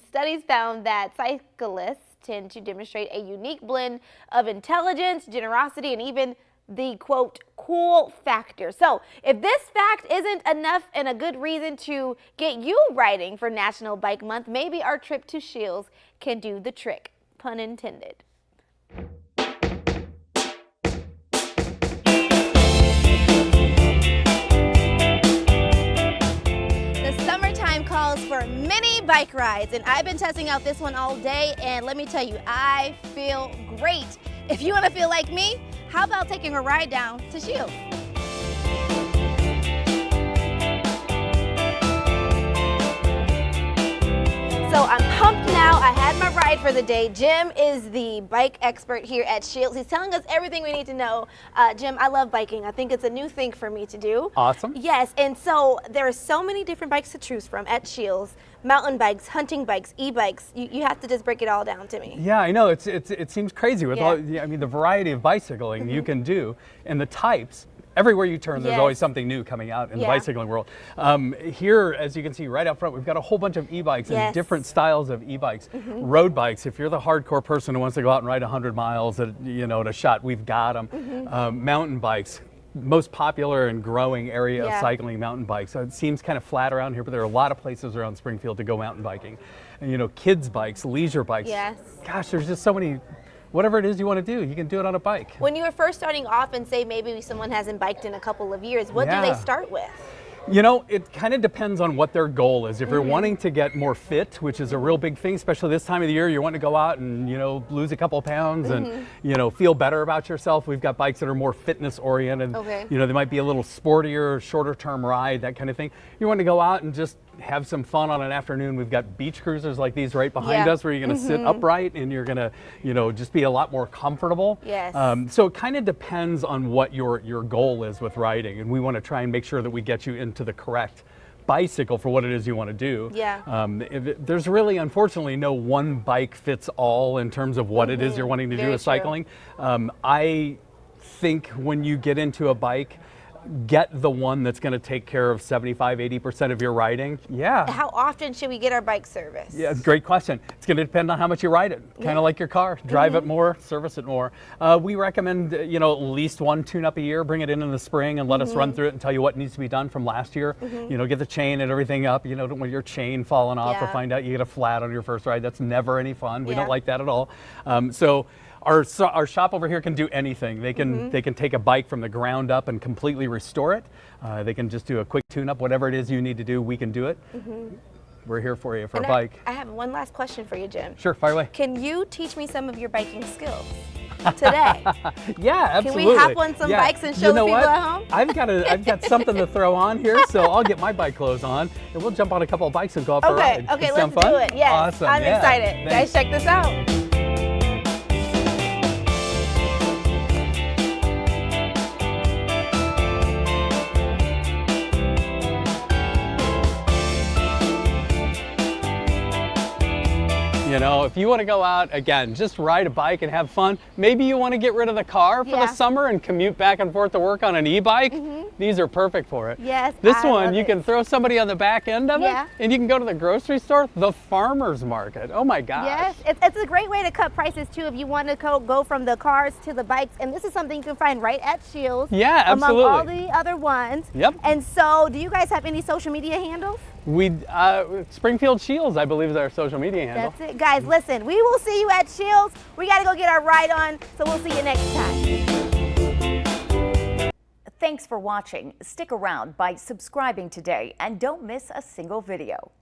studies found that cyclists tend to demonstrate a unique blend of intelligence, generosity, and even the quote cool factor. So if this fact isn't enough and a good reason to get you riding for National Bike Month, maybe our trip to Scheels can do the trick, pun intended. Calls for many bike rides, and I've been testing out this one all day, and let me tell you, I feel great. If you want to feel like me, how about taking a ride down to Scheels? So I'm pumped now. I had my ride for the day. Jim is the bike expert here at Scheels. He's telling us everything we need to know. Jim, I love biking. I think it's a new thing for me to do. Awesome. Yes, and so there are so many different bikes to choose from at Scheels. Mountain bikes, hunting bikes, e-bikes. You have to just break it all down to me. Yeah, I know. It seems crazy with all, I mean, the variety of bicycling you can do and the types. Everywhere you turn, there's always something new coming out in the bicycling world. Here, as you can see right up front, we've got a whole bunch of e-bikes and different styles of e-bikes. Road bikes, if you're the hardcore person who wants to go out and ride 100 miles at, at a shot, we've got them. Mountain bikes, most popular and growing area of cycling, mountain bikes. So it seems kind of flat around here, but there are a lot of places around Springfield to go mountain biking. And, kids bikes, leisure bikes. Gosh, there's just so many. Whatever it is you want to do, you can do it on a bike. When you were first starting off and say maybe someone hasn't biked in a couple of years, what do they start with? It kind of depends on what their goal is. If you're wanting to get more fit, which is a real big thing, especially this time of the year, you want to go out and, lose a couple pounds and, feel better about yourself. We've got bikes that are more fitness oriented. They might be a little sportier, shorter term ride, that kind of thing. You want to go out and just have some fun on an afternoon. We've got beach cruisers like these right behind us where you're going to sit upright and you're going to, just be a lot more comfortable. So it kind of depends on what your goal is with riding, and we want to try and make sure that we get you into the correct bicycle for what it is you want to do. There's really, unfortunately, no one bike fits all in terms of what it is you're wanting to do with cycling. I think when you get into a bike, get the one that's going to take care of 75–80% of your riding. How often should we get our bike serviced? Yeah, great question. It's going to depend on how much you ride it. Kind of like your car. Drive it more, service it more. We recommend, at least one tune-up a year. Bring it in the spring and let us run through it and tell you what needs to be done from last year. Get the chain and everything up. Don't want your chain falling off or find out you get a flat on your first ride. That's never any fun. We don't like that at all. So our shop over here can do anything. They can take a bike from the ground up and completely restore it. They can just do a quick tune-up. Whatever it is you need to do, we can do it. We're here for you for a bike. I have one last question for you, Jim. Sure, fire away. Can you teach me some of your biking skills today? Yeah, absolutely. Can we hop on some bikes and show the people at home? I've got something to throw on here, so I'll get my bike clothes on and we'll jump on a couple of bikes and go for a ride. Okay, let's do it. Yes, awesome. I'm excited. Guys, check this out. If you want to go out, again, just ride a bike and have fun. Maybe you want to get rid of the car for the summer and commute back and forth to work on an e-bike. These are perfect for it. This one, you can throw somebody on the back end of it, and you can go to the grocery store, the farmer's market. Oh my gosh. It's a great way to cut prices too if you want to go from the cars to the bikes. And this is something you can find right at Scheels. Yeah, absolutely. Among all the other ones. And so, do you guys have any social media handles? Springfield Scheels, I believe, is our social media handle. That's it. Guys, listen, we will see you at Scheels. We got to go get our ride on, so we'll see you next time. Thanks for watching. Stick around by subscribing today and don't miss a single video.